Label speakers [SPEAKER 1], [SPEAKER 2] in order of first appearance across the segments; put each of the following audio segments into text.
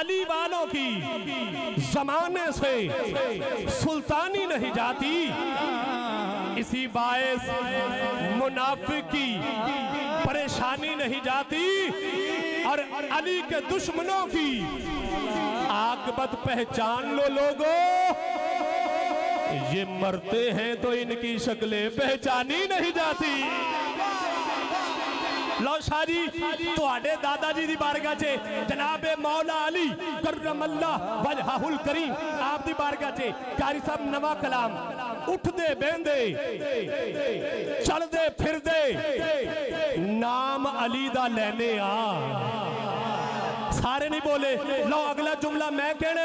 [SPEAKER 1] अली वालों की जमाने से सुल्तानी नहीं जाती, इसी बायस मुनाफिक की परेशानी नहीं जाती, और अली के दुश्मनों की आकबत पहचान लो लोगों, ये मरते हैं तो इनकी शक्लें पहचानी नहीं जाती। लो शाह जी तुहाडे दादा जी दी बारगाह च जनाबे मौला अली करमल्लाह वजहुल करीम आप दी बारगाह च कारी साहब नवा कलाम उठदे बहंदे चलदे फिरदे नाम अली दा लैने आ। सारे नहीं बोले। लो अगला जुमला मैं कहने,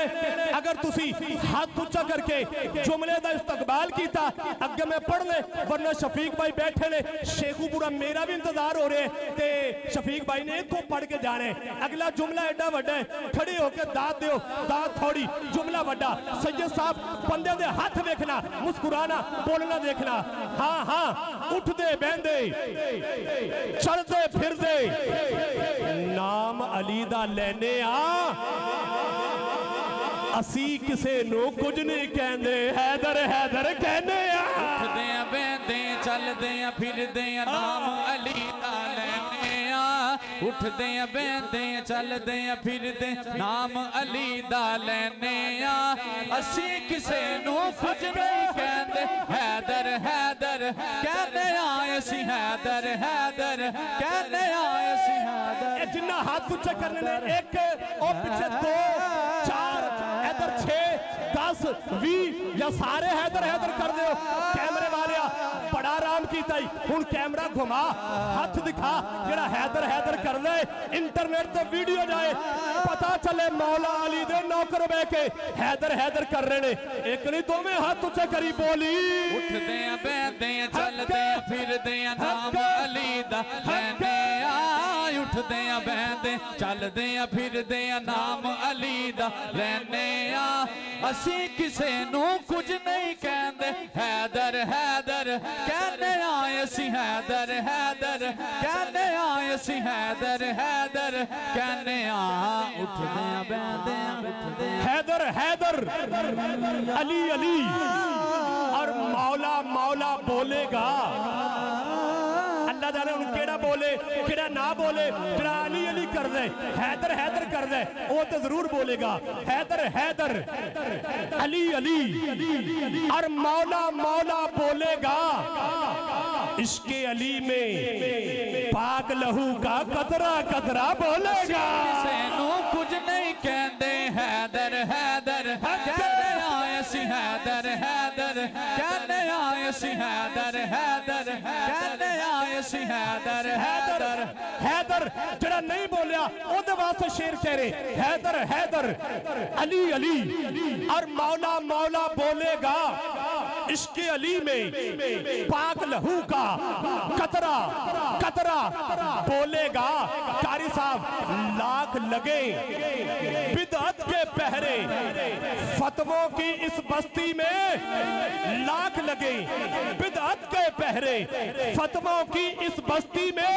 [SPEAKER 1] अगर तुसी हाथ उच्चा करके जुमले का इस्तकबाल किया अगे मैं पढ़ ले, वरना शफीक भाई बैठे ने शेखूपुरा मेरा भी इंतजार हो रहा है ते शफीक भाई ने एक को पढ़ के जाने। अगला जुमला एडा वड्डा है, खड़े होकर दात दो, दात थोड़ी, जुमला वड्डा। सैयद साहब बंदे दे हाथ देखना, मुस्कुराना, बोलना देखना। हाँ हाँ उठदे बहंदे चलदे फिरदे नाम अली दा लेने आ, असी किसे नो कुछ नहीं कहते, हैदर हैदर कहने आ।
[SPEAKER 2] उठदे बहंदे चलदे फिरदे नाम अली दा लेने आ, उठदे बहंदे चलदे फिरदे नाम अली दा लेने आ, असी किसे नो कुछ नहीं कहते, हैदर हैदर कहने आ, असी हैदर हैदर कहने आ, असी हैदर।
[SPEAKER 1] जिन्ना हाथ ऊंचे करने ने, एक और पीछे 2 4 इधर 6 10 20 या सारे हैदर हैदर कर दो। कैमरे वाले बड़ा आराम किया, हुण कैमरा घुमा, हाथ दिखा, जेड़ा हैदर हैदर कर दे इंटरनेट तो वीडियो जाए, पता चले मौला अली दे नौकर बह के हैदर हैदर कर रहे ने। एक नहीं दोवें हाथ ऊंचे करी बोली,
[SPEAKER 2] उठदे बहंदे चलदे फिरदे नाम अली दा लेने आ, उठदे बहंदे चलदे फिरदे नाम अली दा लेने आ, असी किसे नू कुछ नहीं कहते, हैदर हैदर कहने आए, असी हैदर हैदर कहने आए, असी हैदर हैदर कहने आ। उठदे बहंदे
[SPEAKER 1] हैदर हैदर अली अली, और मौला मौला बोलेगा। अल्लाह जाने उन केड़ा बोले केड़ा ना बोले, जरा अली अली कर दे, हैदर हैदर कर दे, वो तो जरूर बोलेगा। हैदर हैदर अली अली, और मौला मौला बोलेगा। इसके अली में पाक लहू का कतरा कतरा बोलेगा।
[SPEAKER 2] कुछ नहीं कहते, हैदर हैदर कहने आए, असी हैदर हैदर कहने आए, असी हैदर हैदर कहने आए, असी हैदर हैदर
[SPEAKER 1] हैदर जरा नहीं बोलिया ओदे वास्ते शेर कह रहे, हैदर हैदर अली अली, और मौला मौला बोलेगा। इसके अली में पाक लहू का कतरा कतरा बोलेगा। कारी साहब लाख लगे बिदअत के पहरे, फतवों की इस बस्ती में लाख लगे बिदअत के पहरे, फतवों की इस बस्ती में।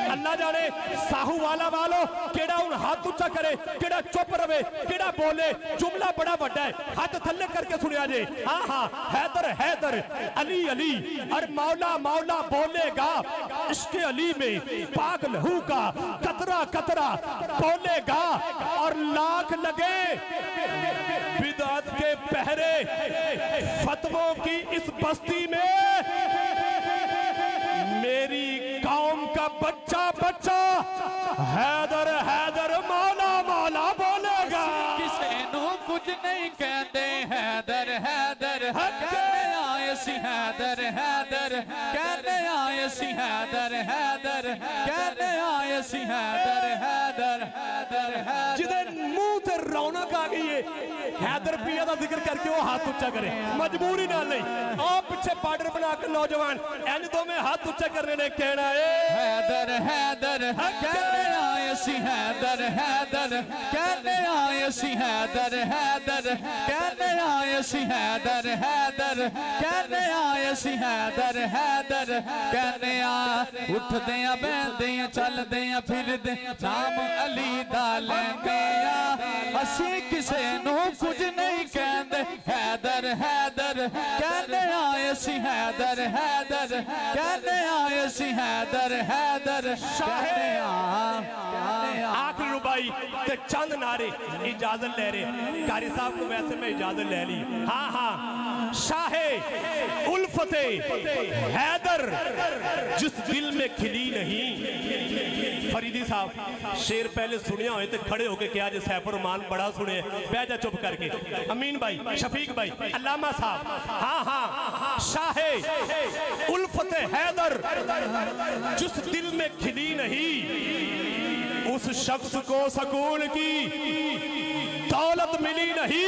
[SPEAKER 1] अल्लाह जाने साहू वाला वालों केड़ा उन हाथ ऊंचा करे, केड़ा चुप रवे, केड़ा बोले। जुमला बड़ा बड़ा है, हाथ थल्ले करके सुनिया जे। हाँ हाँ हैदर हैदर अली अली, और मौला मौला बोलेगा। इसके अली में पाक लहू का कतरा कतरा बोलेगा, और लाख लगे बिदअत के पहरे, फतवों की इस बस्ती में। मेरी कौम का बच्चा बच्चा हैदर हैदर मौला मौला बोलेगा।
[SPEAKER 2] किसे नू कुछ नहीं कहते, हैदर हैदर कहने आए, असी हैदर हैदर कहने आए, असी हैदर हैदर कहने आए, असी हैदर हैदर हैदर हैदर।
[SPEAKER 1] जिदे मुंह ते रौनक आ गई है, हैदर पिया का जिक्र करके वो हाथ ऊंचा करे, मजबूरी ना नहीं। और पीछे पार्डर बना के नौजवान इन दो में हाथ ऊंचा करने ने कहना है,
[SPEAKER 2] हैदर हैदर कहने आए, असी हैदर हैदर कहने आए, असी हैदर हैदर कहने आए, असी हैदर हैदर कहने आए, असी हैदर हैदर कहने आ। उठदे बहंदे चलदे फिरदे नाम अली दा लेंदे आ, असी किसे नू कुछ नहीं कहंदे हैदर हैदर कहने आए सी हैदर हैदर कहने आए सी हैदर हैदर कहने
[SPEAKER 1] आखिरी रुबाई ते चंद नारे इजाजत ले रहे कारी साहब को वैसे मैं इजाजत ले ली हाँ हाँ शाहे उल्फते हैदर जिस दिल में खिली नहीं फरीदी साहब शेर पहले सुनिया हो तो खड़े होके क्या जो सैफुर रहमान बड़ा सुने बह जा चुप करके अमीन भाई शफीक भाई अल्लामा साहब हाँ हाँ शाहे उल्फते हैदर जिस दिल में खिली नहीं उस शख्स को सुकून की दौलत मिली नहीं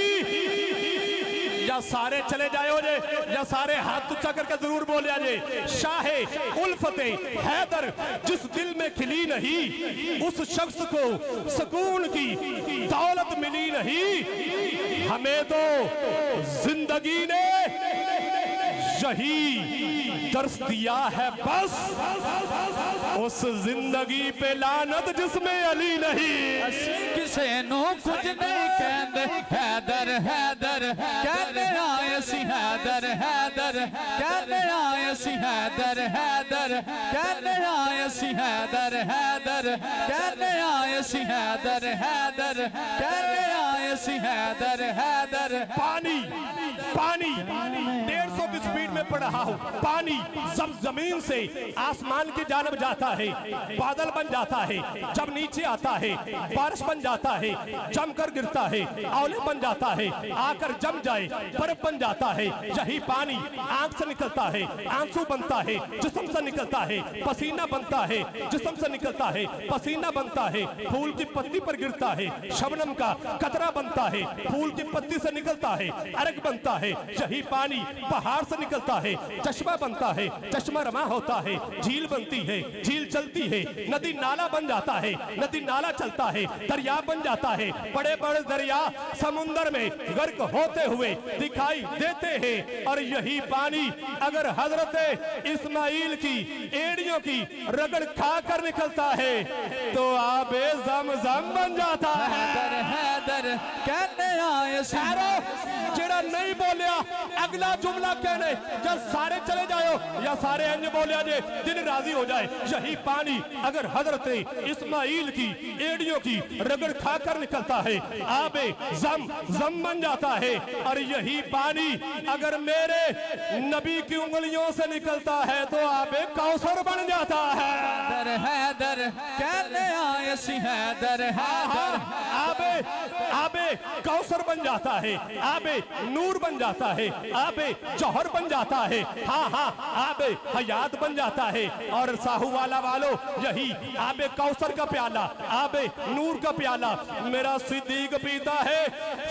[SPEAKER 1] या सारे चले जाए जे या सारे हाथ ऊंचा करके जरूर बोले जे शाहे उल्फते हैदर जिस दिल में खिली नहीं उस शख्स को सुकून की दौलत मिली नहीं हमें तो जिंदगी ने यही दर्श दिया है बस उस जिंदगी पे लानत जिसमें अली नहीं
[SPEAKER 2] किसे नो कुछ नहीं कहंदे हैदर हैदर कहने आए सी हैदर हैदर कहने आए सी हैदर हैदर कहने आए सी हैदर हैदर कहने आए सी हैदर हैदर कहने आए सी हैदर हैदर
[SPEAKER 1] पानी पानी 150 की स्पीड में पड़ रहा हो पानी जब जमीन से आसमान की जानब जाता है बादल बन जाता है जब नीचे आता है बारिश बन जाता है जमकर गिरता है औले बन जाता है आकर जम जाए बर्फ बन जाता है यही पानी आंख से निकलता है आंसू बनता है जिस्म से निकलता है पसीना बनता है जिस्म से निकलता है पसीना बनता है फूल की पत्ती पर गिरता है शबनम का कतरा बनता है फूल की पत्ती से निकलता है अर्घ बनता है यही पानी पहाड़ से निकलता है चश्मा बनता है चश्मा रमा होता है झील बनती है झील चलती है नदी नाला बन जाता है नदी नाला चलता है दरिया बन जाता है बड़े बड़े दरिया समुंदर में गर्क होते हुए दिखाई देते हैं और यही पानी अगर हजरत इस्माइल की एड़ियों की रगड़ खाकर निकलता है तो आबे ज़म-ज़म बन जाता है
[SPEAKER 2] हैदर हैदर कहने आए
[SPEAKER 1] सारो जेड़ा नहीं बोलिया अगला जुमला कहने जब सारे चले जाओ या सारे अंज बोलिया जे दिन राजी हो जाए यही पानी अगर हजरत इस्माइल की एड़ियों की रगड़ खाकर निकलता है आबे जम जम बन जाता है और यही पानी अगर मेरे नबी की उंगलियों से निकलता है तो आबे कौसर बन जाता है
[SPEAKER 2] हैदर हैदर कहने आए सी हैदर हैदर
[SPEAKER 1] आबे आबे कौसर बन जाता है आबे नूर बन जाता है आबे जौहर बन जाता है हाँ हाँ आबे हयात बन जाता है और साहूवाला वालों यही आबे कौसर का प्याला आबे नूर का प्याला मेरा सिद्दीक पीता है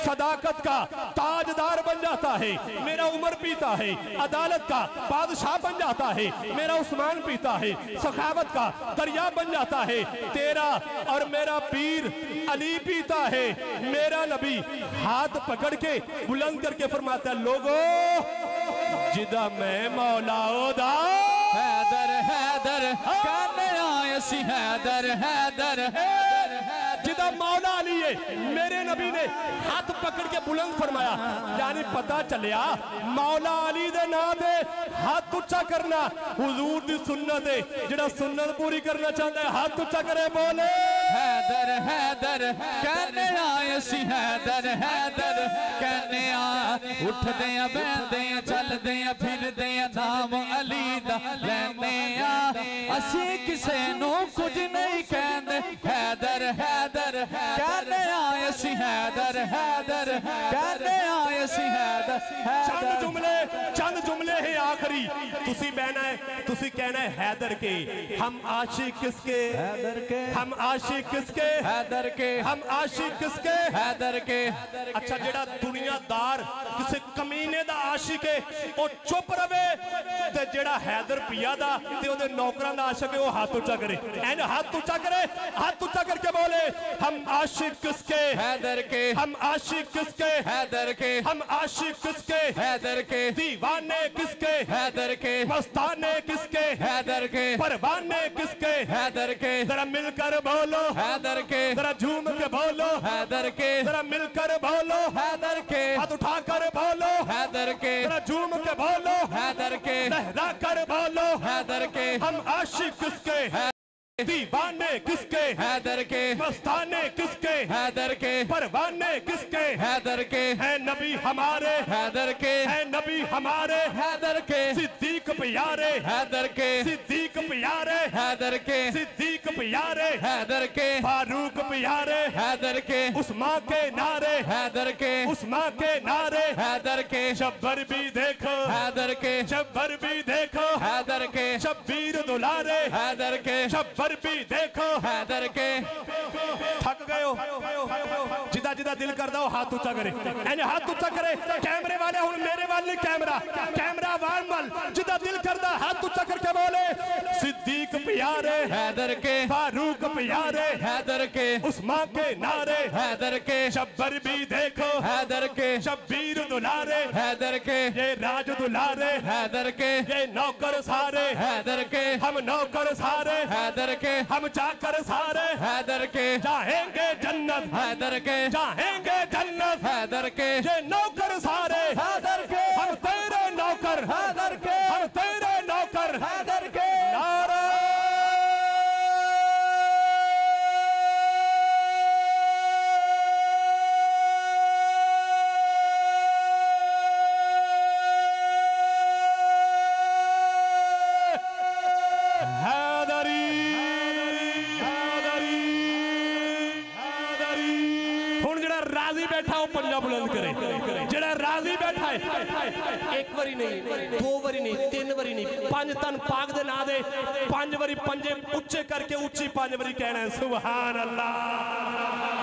[SPEAKER 1] सदाकत का ताजदार बन जाता है मेरा उमर पीता है अदालत का बादशाह बन जाता है मेरा उस्मान पीता है सखावत का दरिया बन जाता है तेरा और मेरा पीर अली पीता है मेरा नबी हाथ पकड़ के बुलंद करके फरमाता है लोगों जिदा मैं मौला ओदा
[SPEAKER 2] हैदर हैदर कहने आए सी हैदर हैदर
[SPEAKER 1] जिदा मौला अली है मेरे नबी ने हाथ पकड़ के बुलंद फरमाया यानी पता चलिया मौला अली दे नाम दे हाथ उच्चा करना हुजूर दी सुन्नत है जिहड़ा सुन्नत पूरी करना चाहता है हाथ उच्चा करे बोले
[SPEAKER 2] हैदर हैदर कहने आए सी हैदर हैदर कहने आ उठदे आ बहदे आ चलदे आ फिरदे आ नाम अली दा लैने आ असी किसे नू कुछ नहीं कहंदे हैदर हैदर कहने आए सी हैदर हैदर कहने आए सी हैदर
[SPEAKER 1] चंद जुमले हैं आखिरी तुसी बहना है तुसी कहना है हैदर के हम आशिक किसके
[SPEAKER 2] हैदर के
[SPEAKER 1] हम आशिक किसके
[SPEAKER 2] हैदर के
[SPEAKER 1] हम आशिक किसके
[SPEAKER 2] हैदर के
[SPEAKER 1] अच्छा जेड़ा दुनियादार किसी कमीने दा आशिक है वो चुप रवे ते जेड़ा हैदर पिया दा ते ओदे नौकरां दा आशिक है वो हाथ ऊंचा करे एन हाथ ऊंचा करे हाथ ऊंचा करके बोले हम आशिक किसके
[SPEAKER 2] हैदर के
[SPEAKER 1] हम आशिक किसके
[SPEAKER 2] हैदर के
[SPEAKER 1] हम आशिक किसके
[SPEAKER 2] हैदर के
[SPEAKER 1] दीवान दीवाने किसके,
[SPEAKER 2] हैदर के,
[SPEAKER 1] मस्ताने किसके,
[SPEAKER 2] हैदर के,
[SPEAKER 1] परवाने किसके,
[SPEAKER 2] हैदर के,
[SPEAKER 1] जरा मिलकर बोलो,
[SPEAKER 2] हैदर के,
[SPEAKER 1] जरा झूम के बोलो,
[SPEAKER 2] हैदर के,
[SPEAKER 1] जरा मिलकर बोलो,
[SPEAKER 2] हैदर के,
[SPEAKER 1] हाथ उठाकर बोलो,
[SPEAKER 2] हैदर के,
[SPEAKER 1] जरा झूम के बोलो,
[SPEAKER 2] हैदर के,
[SPEAKER 1] लहरा कर बोलो,
[SPEAKER 2] हैदर के,
[SPEAKER 1] हम आशिक किसके, दीवाने किसके,
[SPEAKER 2] हैदर के,
[SPEAKER 1] मस्ताने किसके,
[SPEAKER 2] हैदर के,
[SPEAKER 1] परवाने किसके,
[SPEAKER 2] हैदर के,
[SPEAKER 1] है नबी हमारे,
[SPEAKER 2] हैदर के,
[SPEAKER 1] है नबी हमारे,
[SPEAKER 2] हैदर के,
[SPEAKER 1] सिद्दीक प्यारे,
[SPEAKER 2] हैदर के,
[SPEAKER 1] सिद्दीक प्यारे,
[SPEAKER 2] हैदर के,
[SPEAKER 1] सिद्दीक प्यारे,
[SPEAKER 2] हैदर के,
[SPEAKER 1] फारूक प्यारे,
[SPEAKER 2] हैदर के,
[SPEAKER 1] उस्मा के नारे,
[SPEAKER 2] हैदर के,
[SPEAKER 1] उस्मा के नारे,
[SPEAKER 2] हैदर के,
[SPEAKER 1] शब्बर भी देखो,
[SPEAKER 2] हैदर के,
[SPEAKER 1] शब्बर भी देखो,
[SPEAKER 2] हैदर के,
[SPEAKER 1] शब्बीर दुलारे,
[SPEAKER 2] हैदर के,
[SPEAKER 1] शब्बर भी देखो,
[SPEAKER 2] हैदर के।
[SPEAKER 1] थक गए हो, जिदा जिदा दिल कर दो हाथ ऊंचा करे, एने हाथ ऊंचा करे, कैमरे वाले हुन मेरे वाले कैमरा, कैमरा वाल जिदा दिल करदा हाथ ऊंचा करके बोले, सिद्दीक प्यारे,
[SPEAKER 2] हैदर के,
[SPEAKER 1] फारूक प्यारे,
[SPEAKER 2] हैदर के,
[SPEAKER 1] उस्मा के नारे,
[SPEAKER 2] हैदर के,
[SPEAKER 1] शब्बर भी देखो,
[SPEAKER 2] हैदर के,
[SPEAKER 1] शब्बीर दुलारे,
[SPEAKER 2] हैदर के,
[SPEAKER 1] ये राज दुलारे,
[SPEAKER 2] हैदर के,
[SPEAKER 1] ये नौकर सारे,
[SPEAKER 2] हैदर के,
[SPEAKER 1] हम नौकर सारे,
[SPEAKER 2] हैदर के,
[SPEAKER 1] हम चाकर सारे,
[SPEAKER 2] हैदर के,
[SPEAKER 1] जाएंगे जन्नत,
[SPEAKER 2] हैदर के,
[SPEAKER 1] जाएंगे जन्नत,
[SPEAKER 2] हैदर के,
[SPEAKER 1] ये नौकर सारे,
[SPEAKER 2] हैदर के,
[SPEAKER 1] हम तेरे नौकर,
[SPEAKER 2] हैदर के,
[SPEAKER 1] हम तेरे नौकर,
[SPEAKER 2] हैदर के।
[SPEAKER 1] नारा बुलंद करे, जेड़ा राजी बैठा है, एक बारी नहीं, दो बारी नहीं, तीन बारी नहीं, पांच तन पाक दे ना दे, पांच बारी पंजे उच्चे करके उच्ची पांच बारी कहना है सुभान अल्लाह।